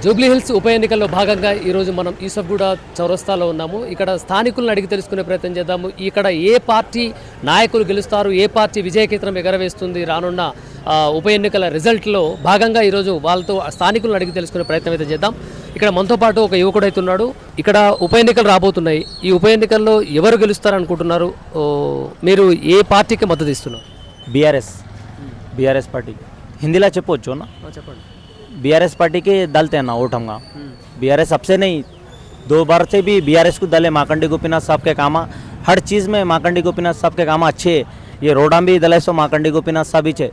Jubilee hills ఉప ఎన్నికల్లో భాగంగా ఈరోజు మనం యూసఫ్గూడ చౌరస్తాలో ఉన్నాము. ఇక్కడ స్థానికులను అడిగి తెలుసుకునే ప్రయత్నం చేద్దాము. ఇక్కడ ఏ పార్టీ నాయకులు గెలుస్తారు, ఏ పార్టీ విజయకేతనం ఎగరవేస్తుంది రానున్న ఉప ఎన్నికల రిజల్ట్లో భాగంగా ఈరోజు వాళ్ళతో స్థానికులను అడిగి తెలుసుకునే ప్రయత్నం అయితే చేద్దాం. ఇక్కడ మనతో పాటు ఒక యువకుడు అయితే ఉన్నాడు. ఇక్కడ ఉప ఎన్నికలు రాబోతున్నాయి. ఈ ఉప ఎన్నికల్లో ఎవరు గెలుస్తారనుకుంటున్నారు? మీరు ఏ పార్టీకి మద్దతు ఇస్తున్నారు? బీఆర్ఎస్ పార్టీ హిందీలో చెప్పొచ్చు ना చెప్పండి. बीआरएस पार्टी के दल थे ना वोट हमका बीआरएस सबसे नहीं 2 बार से भी बीआरएस को दल है। माकंडी गोपीनाथ साहब के काम हर चीज़ में माकंडी गोपीनाथ साहब के काम अच्छे है। ये रोडा भी दल है सो माकंडी गोपीनाथ साहब ही है।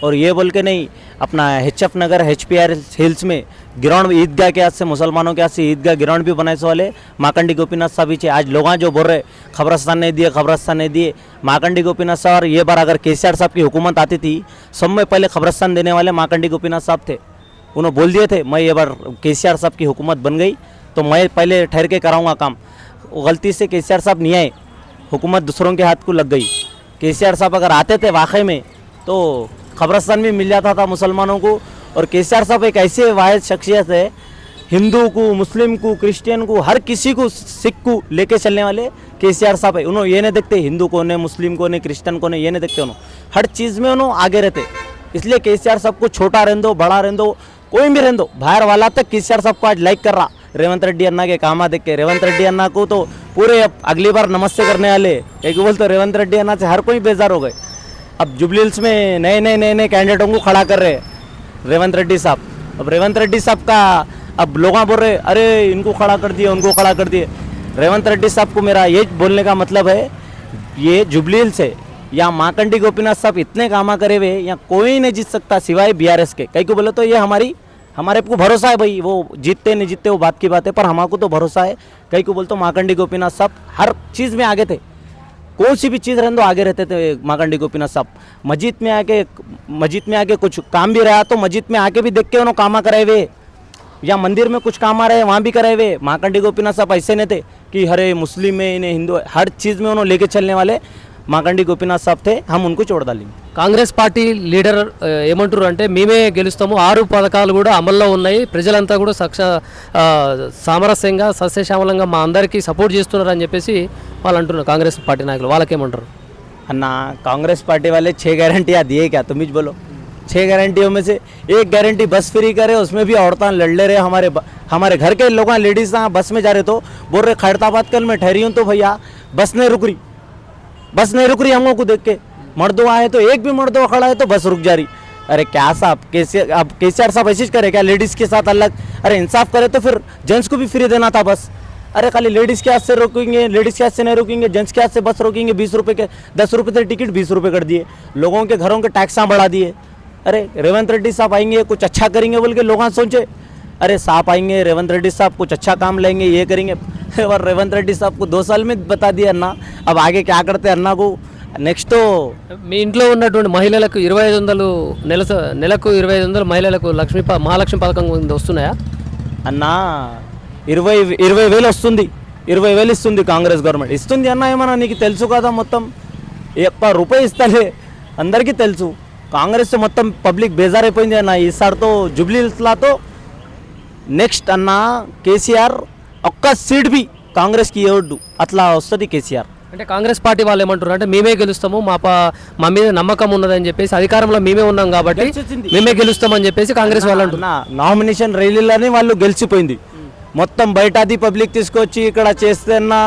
और ये बोल के नहीं अपना HF नगर HPR हिल्स में ग्राउंड ईदगाह के हाथ से मुसलमानों के हाथ से ईदगाह ग्राउंड भी बनाए सो वाले माकंडी गोपीनाथ साहब ही है। आज लोग जो बोल रहे खबरस्तान नहीं दिए माकंडी गोपीनाथ साहब। और ये बार अगर केसीआर साहब की हुकूमत आती थी सब में पहले खबरस्तान देने वाले माकंडी गोपीनाथ साहब थे। उन्होंने बोल दिए थे मैं ये बार केसीआर साहब की हुकूमत बन गई तो मैं पहले ठहर के कराऊंगा काम। गलती से केसीआर साहब नहीं आए, हुकूमत दूसरों के हाथ को लग गई। केसीआर साहब अगर आते थे वाकई में तो खबरस्तान भी मिल जाता था मुसलमानों को। और केसीआर साहब एक ऐसे वाहिद शख्सियत है, हिंदू को मुस्लिम को क्रिश्चियन को हर किसी को सिख को लेके चलने वाले केसीआर साहब है। उन्होंने ये नहीं देखते हिंदू को ने मुस्लिम को ने क्रिश्चियन को ने ये नहीं देखते। उन्होंने हर चीज़ में उन्होंने आगे रहते। इसलिए केसीआर साहब को छोटा रहने दो बड़ा रहने दो कोई भी रहने दो बाहर वाला तक केसीआर साहब को आज लाइक कर रहा। रेवंत रेड्डी अन्ना के काम देख के रेवंत रेड्डी अन्ना को तो पूरे अगली बार नमस्ते करने वाले एक बोल तो रेवंत रेड्डी अन्ना से हर कोई बेजार हो गए। अब जुबली हिल्स में नए कैंडिडेटों को खड़ा कर रहे रेवंत रेड्डी साहब। अब रेवंत रेड्डी साहब का अब लोग बोल रहे अरे इनको खड़ा कर दिए उनको खड़ा कर दिए। रेवंत रेड्डी साहब को मेरा ये बोलने का मतलब है ये जुबली हिल्स है या माकंडी गोपीनाथ साहब इतने कामा करे हुए या कोई नहीं जीत सकता सिवाय बीआरएस के। कई को बोले तो ये हमारे को भरोसा है भाई वो जीतते नहीं जीतते वो बात की बात है पर हमको तो भरोसा है। कई को बोले तो माकंडी गोपीनाथ साहब हर चीज़ में आगे थे, कौन सी भी चीज़ रहने दो आगे रहते थे माकंडी गोपीनाथ साहब। मस्जिद में आके कुछ काम भी रहा तो मस्जिद में आके भी देख के उन्होंने कामा कराए हुए या मंदिर में कुछ काम आ रहे वहाँ भी कराए हुए। माकंडी गोपीनाथ साहब ऐसे नहीं थे कि हरे मुस्लिम में इन्हें हिंदू हर चीज़ में उन्होंने लेके चलने वाले మాకండి గోపీనాథ్ సాబ్ थे हम उनको చూడాలి. కాంగ్రెస్ పార్టీ లీడర్ ఏమంటారు అంటే మేమే గెలుస్తాము 6 పథకాలు కూడా అమల్లో ఉన్నాయి ప్రజలంతా కూడా సామరస్యంగా సస్యశ్యామలంగా మా అందరికీ సపోర్ట్ చేస్తున్నారు అని చెప్పేసి వాళ్ళు అంటున్నారు కాంగ్రెస్ పార్టీ నాయకులు. వాళ్ళకేమంటారు? అన్న कांग्रेस पार्टी वाले 6 गारंटियाँ दिए क्या तुम ही बोलो। 6 गारंटियों में से एक गारंटी बस फ्री करे उसमें भी औरतें लड़ ले रहे। हमारे घर के लोग लेडीज़ बस में जा रहे तो बोल रहे खैरताबाद कल मैं ठहरी हूँ तो भैया बस नहीं रुक रही हम लोग को देख के। मर्दों आए तो एक भी मर्दों खड़ा है तो बस रुक जा रही। अरे क्या साहब केसीआर साहब ऐसी करे क्या लेडीज़ के साथ अलग? अरे इंसाफ करे तो फिर जेंट्स को भी फ्री देना था बस। अरे खाली लेडीज़ के हाथ से रोकेंगे लेडीज़ के हाथ से नहीं रोकेंगे जेंट्स के हाथ से बस रोकेंगे। 20 रुपये के 10 रुपये से टिकट 20 रुपये कर दिए। लोगों के घरों के टैक्सा बढ़ा दिए। अरे रेवंत रेड्डी साहब आएंगे कुछ अच्छा करेंगे बोल के लोग सोचे अरे साहब आएंगे रेवंत रेड्डी साहब कुछ अच्छा काम लेंगे ये करेंगे। और रेवंत रेड्डी साहब को 2 साल में बता दिया अन्ना अब आगे क्या करते अन्ना को నెక్స్ట్ మీ ఇంట్లో ఉన్నటువంటి మహిళలకు 2500 నెలకు 2500 మహిళలకు మహాలక్ష్మి పథకం వస్తున్నాయా? అన్న 20,000 వస్తుంది 20,000 ఇస్తుంది కాంగ్రెస్ గవర్నమెంట్ ఇస్తుంది అన్న. ఏమన్నా నీకు తెలుసు కదా మొత్తం ₹1 ఇస్తలే అందరికీ తెలుసు. కాంగ్రెస్ మొత్తం పబ్లిక్ బేజారైపోయింది అన్న ఈసారితో జూబ్లీ హిల్స్లో. నెక్స్ట్ అన్న కేసీఆర్ ఒక్క సీట్ బి కాంగ్రెస్కి ఇవ్వద్దు అట్లా వస్తుంది కేసీఆర్. అంటే కాంగ్రెస్ పార్టీ వాళ్ళు ఏమంటారు అంటే మేమే గెలుస్తాము మా మీద నమ్మకం ఉన్నదని చెప్పేసి అధికారంలో మేమే ఉన్నాం కాబట్టి మేమే గెలుస్తామని చెప్పేసి కాంగ్రెస్ వాళ్ళు అంటున్నారు. నామినేషన్ రైలీలోనే వాళ్ళు గెలిచిపోయింది మొత్తం బయటది పబ్లిక్ తీసుకొచ్చి ఇక్కడ చేస్తేనా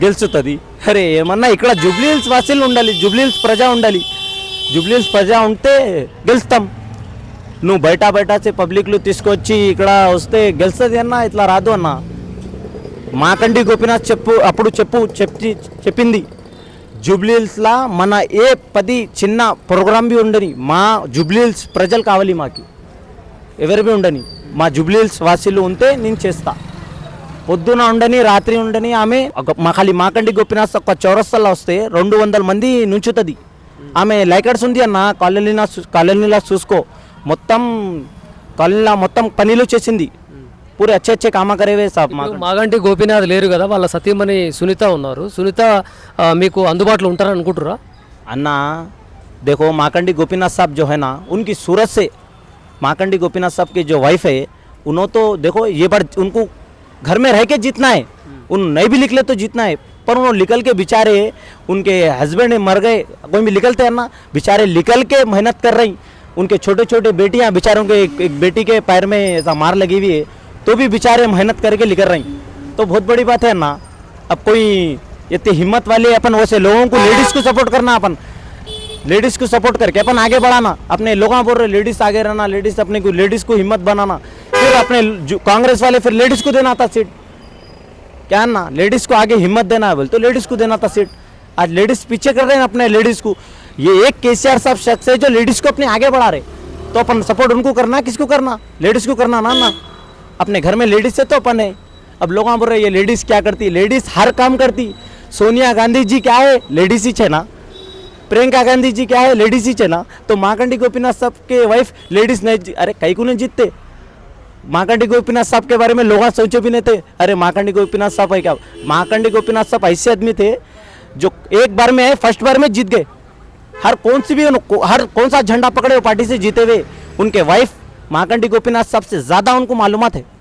గెలుస్తుంది. అరే ఏమన్నా ఇక్కడ జూబ్లీ హిల్స్ వాసీలు ఉండాలి జూబ్లీ హిల్స్ ప్రజా ఉండాలి. జూబ్లీ హిల్స్ ప్రజా ఉంటే గెలుస్తాం. నువ్వు బయట పబ్లిక్లు తీసుకొచ్చి ఇక్కడ వస్తే గెలుస్తుంది అన్న ఇట్లా రాదు అన్న. మాకండి గోపీనాథ్ చెప్పింది జూబ్లీ హిల్స్లో మన ఏ 10 చిన్న ప్రోగ్రామ్ బి ఉండని మా జూబ్లీ హిల్స్ ప్రజలు కావాలి మాకి ఎవరు బి ఉండని మా జూబ్లీ హిల్స్ వాసీలు ఉంటే నేను చేస్తా. పొద్దున ఉండని రాత్రి ఉండని ఆమె ఖాళీ మాకండి గోపీనాథ్ ఒక చౌరస్తాలో వస్తే 200 మంది నుంచుతుంది. ఆమె లైకర్స్ ఉంది అన్న కాలనీలా చూసుకో మొత్తం కాలనీలా మొత్తం పనులు చేసింది పూరే अच्छे కామా కరేవే సాబ్. మాగంటి గోపీనాథ్ లేరు కదా వాళ్ళ సతీమణి సునీత ఉన్నారు. సునీత మీకు అందుబాటులో ఉంటారని అనుకుంటురా? अन्ना देखो माकंडी गोपीनाथ साहब जो है ना उनकी सूरत से माकंडी गोपीनाथ साहब की जो वाइफ है उन्होंने तो देखो ये बार उनको घर में रह के जीतना है, उन नहीं भी निकले तो जीतना है, पर उन्होंने निकल के बेचारे उनके हस्बैंड मर गए, कोई भी निकलते हैं ना, बेचारे निकल के मेहनत कर रही, उनके छोटे छोटे बेटियां बेचारों के एक बेटी के पैर में ऐसा मार लगी हुई है तो भी बेचारे मेहनत करके निकल रही, तो बहुत बड़ी बात है ना। अब कोई इतनी हिम्मत वाले अपन वैसे लोगों को लेडीज़ को सपोर्ट करना, अपन लेडीज़ को सपोर्ट करके अपन आगे बढ़ाना, अपने लोगों बोल रहे लेडीज़ आगे रहना, लेडीज़ अपने को लेडीज़ को हिम्मत बनाना, फिर अपने कांग्रेस वाले फिर लेडीज़ को देना था सीट, क्या ना लेडीज़ को आगे हिम्मत देना है बोल तो लेडीज़ को देना था सीट। आज लेडीज़ पीछे कर रहे हैं अपने लेडीज़ को, ये एक केसीआर साहब शख्स है जो लेडीज़ को अपने आगे बढ़ा रहे, तो अपन सपोर्ट उनको करना, किसको करना, लेडीज़ को करना ना। अपने घर में लेडीज़ है तो अपन है। अब लोग बोल रहे ये लेडीज़ क्या करती, लेडीज़ हर काम करती। सोनिया गांधी जी क्या है, लेडीज़ ही है ना। प्रियंका गांधी जी क्या है, लेडीज़ ही है ना। तो मार्कंडी गोपीनाथ साहब के वाइफ लेडीज़ नहीं, अरे कहीं को नहीं जीतते। मार्कंडी गोपीनाथ साहब के बारे में लोग सोचे भी नहीं थे, अरे मार्कंडी गोपीनाथ साहब है क्या। मार्कंडी गोपीनाथ साहब ऐसे आदमी थे जो एक बार में फर्स्ट बार में जीत गए, हर कौन सा झंडा पकड़े वो पार्टी से जीते हुए। उनके वाइफ मार्कंडी गोपीनाथ साहब से ज़्यादा उनको मालूमात है।